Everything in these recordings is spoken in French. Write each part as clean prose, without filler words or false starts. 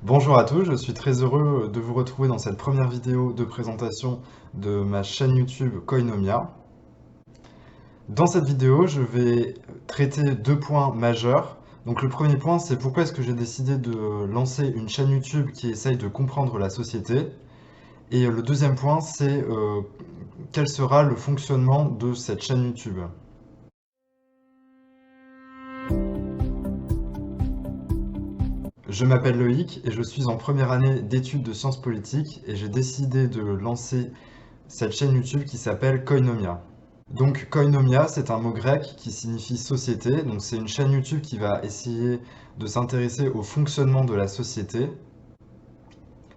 Bonjour à tous, je suis très heureux de vous retrouver dans cette première vidéo de présentation de ma chaîne YouTube Koinomia. Dans cette vidéo, je vais traiter deux points majeurs. Donc le premier point, c'est pourquoi est-ce que j'ai décidé de lancer une chaîne YouTube qui essaye de comprendre la société. Et le deuxième point, c'est quel sera le fonctionnement de cette chaîne YouTube. Je m'appelle Loïc et je suis en première année d'études de sciences politiques et j'ai décidé de lancer cette chaîne YouTube qui s'appelle Koinomia. Donc Koinomia, c'est un mot grec qui signifie société. Donc c'est une chaîne YouTube qui va essayer de s'intéresser au fonctionnement de la société.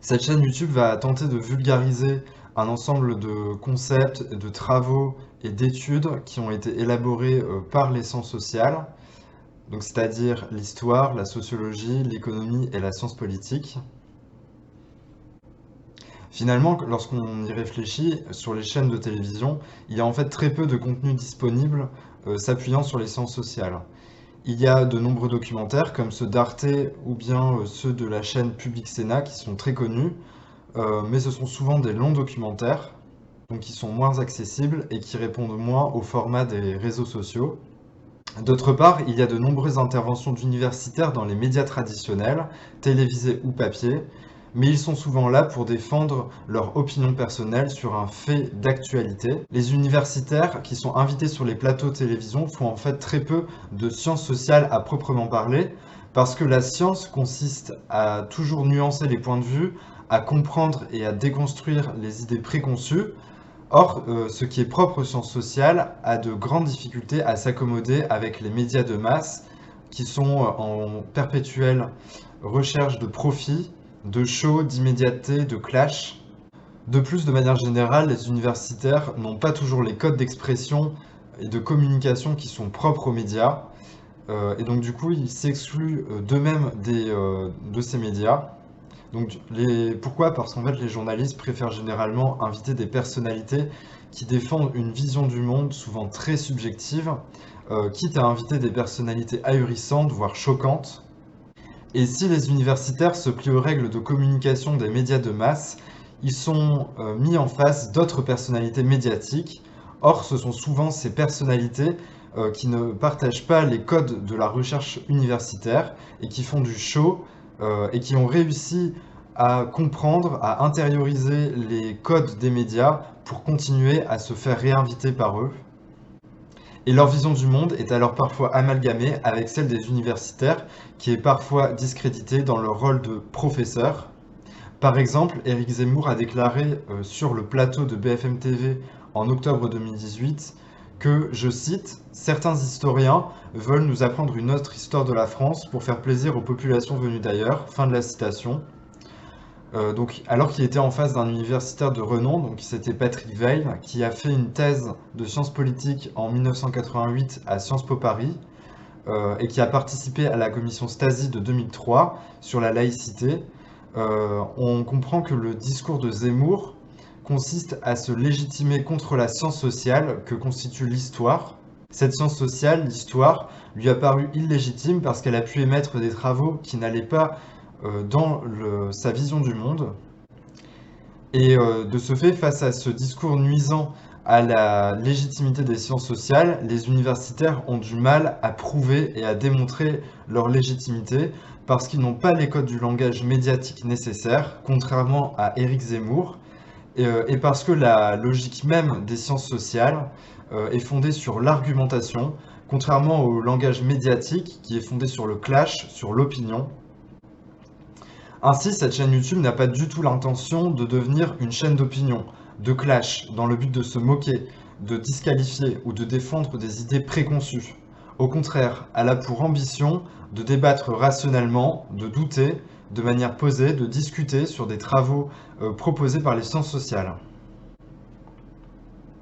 Cette chaîne YouTube va tenter de vulgariser un ensemble de concepts, de travaux et d'études qui ont été élaborés par les sciences sociales, donc c'est-à-dire l'histoire, la sociologie, l'économie et la science politique. Finalement, lorsqu'on y réfléchit, sur les chaînes de télévision, il y a en fait très peu de contenu disponible s'appuyant sur les sciences sociales. Il y a de nombreux documentaires comme ceux d'Arte ou bien ceux de la chaîne Public Sénat qui sont très connus, mais ce sont souvent des longs documentaires, donc qui sont moins accessibles et qui répondent moins au format des réseaux sociaux. D'autre part, il y a de nombreuses interventions d'universitaires dans les médias traditionnels, télévisés ou papier, mais ils sont souvent là pour défendre leur opinion personnelle sur un fait d'actualité. Les universitaires qui sont invités sur les plateaux de télévision font en fait très peu de sciences sociales à proprement parler, parce que la science consiste à toujours nuancer les points de vue, à comprendre et à déconstruire les idées préconçues. Or, ce qui est propre aux sciences sociales a de grandes difficultés à s'accommoder avec les médias de masse qui sont en perpétuelle recherche de profit, de show, d'immédiateté, de clash. De plus, de manière générale, les universitaires n'ont pas toujours les codes d'expression et de communication qui sont propres aux médias, et donc du coup, ils s'excluent d'eux-mêmes de ces médias. Donc, pourquoi? Parce qu'en fait, les journalistes préfèrent généralement inviter des personnalités qui défendent une vision du monde souvent très subjective, quitte à inviter des personnalités ahurissantes, voire choquantes. Et si les universitaires se plient aux règles de communication des médias de masse, ils sont mis en face d'autres personnalités médiatiques. Or, ce sont souvent ces personnalités qui ne partagent pas les codes de la recherche universitaire et qui font du show et qui ont réussi à comprendre, à intérioriser les codes des médias pour continuer à se faire réinviter par eux. Et leur vision du monde est alors parfois amalgamée avec celle des universitaires, qui est parfois discréditée dans leur rôle de professeur. Par exemple, Éric Zemmour a déclaré sur le plateau de BFM TV en octobre 2018 que, je cite, certains historiens veulent nous apprendre une autre histoire de la France pour faire plaisir aux populations venues d'ailleurs. Fin de la citation. Donc, alors qu'il était en face d'un universitaire de renom, donc c'était Patrick Veil, qui a fait une thèse de sciences politiques en 1988 à Sciences Po Paris, et qui a participé à la commission Stasi de 2003 sur la laïcité. On comprend que le discours de Zemmour consiste à se légitimer contre la science sociale que constitue l'histoire. Cette science sociale, l'histoire, lui a paru illégitime parce qu'elle a pu émettre des travaux qui n'allaient pas dans sa vision du monde. Et de ce fait, face à ce discours nuisant à la légitimité des sciences sociales, les universitaires ont du mal à prouver et à démontrer leur légitimité parce qu'ils n'ont pas les codes du langage médiatique nécessaires, contrairement à Éric Zemmour, et parce que la logique même des sciences sociales est fondée sur l'argumentation, contrairement au langage médiatique qui est fondé sur le clash, sur l'opinion. Ainsi, cette chaîne YouTube n'a pas du tout l'intention de devenir une chaîne d'opinion, de clash, dans le but de se moquer, de disqualifier ou de défendre des idées préconçues. Au contraire, elle a pour ambition de débattre rationnellement, de douter, de manière posée, de discuter sur des travaux proposés par les sciences sociales.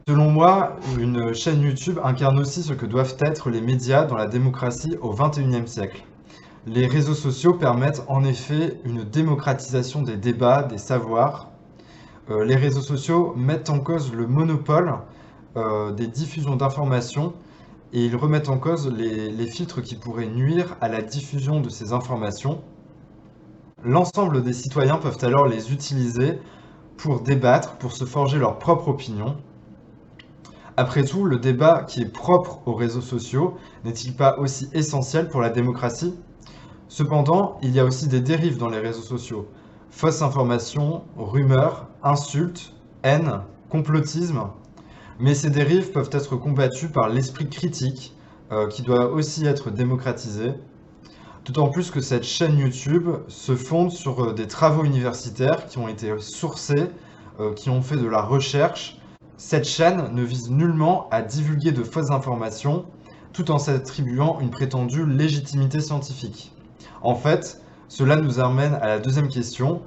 Selon moi, une chaîne YouTube incarne aussi ce que doivent être les médias dans la démocratie au XXIe siècle. Les réseaux sociaux permettent en effet une démocratisation des débats, des savoirs. Les réseaux sociaux mettent en cause le monopole des diffusions d'informations et ils remettent en cause les filtres qui pourraient nuire à la diffusion de ces informations. L'ensemble des citoyens peuvent alors les utiliser pour débattre, pour se forger leur propre opinion. Après tout, le débat qui est propre aux réseaux sociaux n'est-il pas aussi essentiel pour la démocratie? Cependant, il y a aussi des dérives dans les réseaux sociaux. Fausses informations, rumeurs, insultes, haine, complotisme. Mais ces dérives peuvent être combattues par l'esprit critique, qui doit aussi être démocratisé. D'autant plus que cette chaîne YouTube se fonde sur des travaux universitaires qui ont été sourcés, qui ont fait de la recherche. Cette chaîne ne vise nullement à divulguer de fausses informations, tout en s'attribuant une prétendue légitimité scientifique. En fait, cela nous amène à la deuxième question,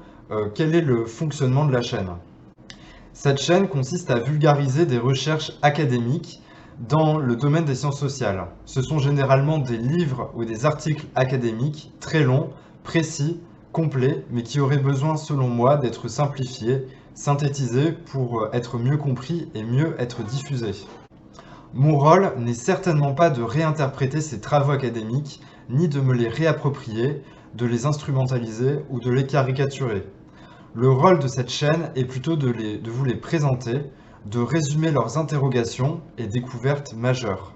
quel est le fonctionnement de la chaîne? Cette chaîne consiste à vulgariser des recherches académiques dans le domaine des sciences sociales. Ce sont généralement des livres ou des articles académiques très longs, précis, complets, mais qui auraient besoin, selon moi, d'être simplifiés, synthétisés pour être mieux compris et mieux être diffusés. Mon rôle n'est certainement pas de réinterpréter ces travaux académiques, ni de me les réapproprier, de les instrumentaliser ou de les caricaturer. Le rôle de cette chaîne est plutôt de vous les présenter, de résumer leurs interrogations et découvertes majeures.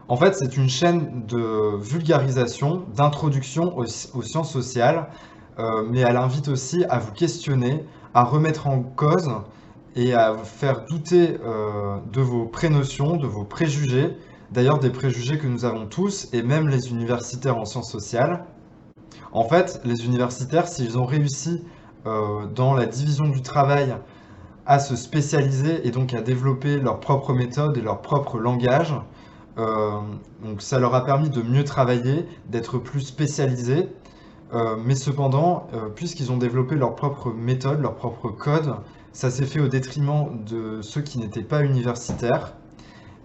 En fait, c'est une chaîne de vulgarisation, d'introduction aux sciences sociales, mais elle invite aussi à vous questionner, à remettre en cause et à vous faire douter de vos prénotions, de vos préjugés, d'ailleurs des préjugés que nous avons tous, et même les universitaires en sciences sociales. En fait, les universitaires, s'ils ont réussi dans la division du travail à se spécialiser et donc à développer leur propre méthode et leur propre langage. Donc ça leur a permis de mieux travailler, d'être plus spécialisés. Mais cependant, puisqu'ils ont développé leur propre méthode, leur propre code, ça s'est fait au détriment de ceux qui n'étaient pas universitaires.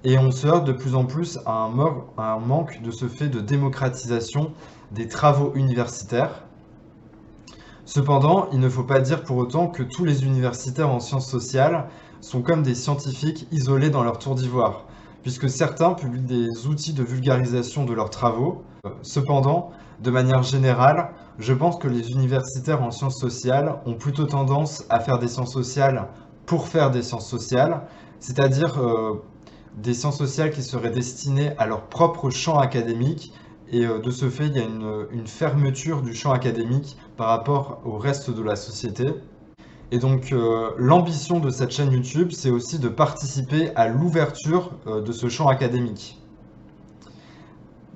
Et on se heurte de plus en plus à un manque de ce fait de démocratisation des travaux universitaires. Cependant, il ne faut pas dire pour autant que tous les universitaires en sciences sociales sont comme des scientifiques isolés dans leur tour d'ivoire, puisque certains publient des outils de vulgarisation de leurs travaux. Cependant, de manière générale, je pense que les universitaires en sciences sociales ont plutôt tendance à faire des sciences sociales pour faire des sciences sociales, c'est-à-dire des sciences sociales qui seraient destinées à leur propre champ académique. Et de ce fait, il y a une fermeture du champ académique par rapport au reste de la société. Et donc, l'ambition de cette chaîne YouTube, c'est aussi de participer à l'ouverture de ce champ académique.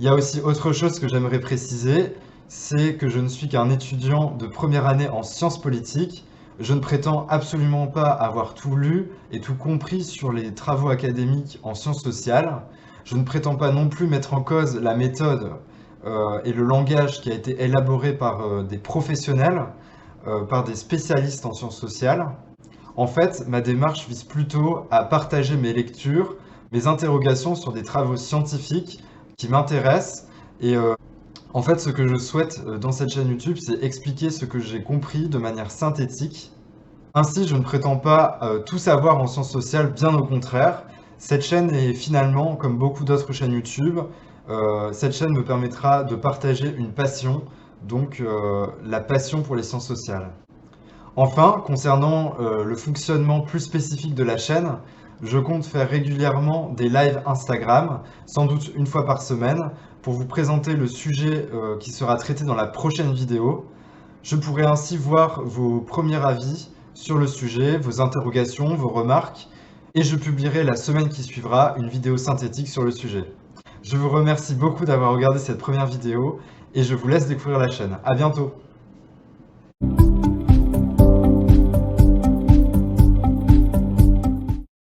Il y a aussi autre chose que j'aimerais préciser, c'est que je ne suis qu'un étudiant de première année en sciences politiques. Je ne prétends absolument pas avoir tout lu et tout compris sur les travaux académiques en sciences sociales. Je ne prétends pas non plus mettre en cause la méthode et le langage qui a été élaboré par des professionnels, par des spécialistes en sciences sociales. En fait, ma démarche vise plutôt à partager mes lectures, mes interrogations sur des travaux scientifiques qui m'intéressent. Et en fait, ce que je souhaite dans cette chaîne YouTube, c'est expliquer ce que j'ai compris de manière synthétique. Ainsi, je ne prétends pas tout savoir en sciences sociales, bien au contraire. Cette chaîne est finalement, comme beaucoup d'autres chaînes YouTube, cette chaîne me permettra de partager une passion, donc la passion pour les sciences sociales. Enfin, concernant le fonctionnement plus spécifique de la chaîne, je compte faire régulièrement des lives Instagram, sans doute une fois par semaine, pour vous présenter le sujet qui sera traité dans la prochaine vidéo. Je pourrai ainsi voir vos premiers avis sur le sujet, vos interrogations, vos remarques, et je publierai la semaine qui suivra une vidéo synthétique sur le sujet. Je vous remercie beaucoup d'avoir regardé cette première vidéo et je vous laisse découvrir la chaîne. À bientôt!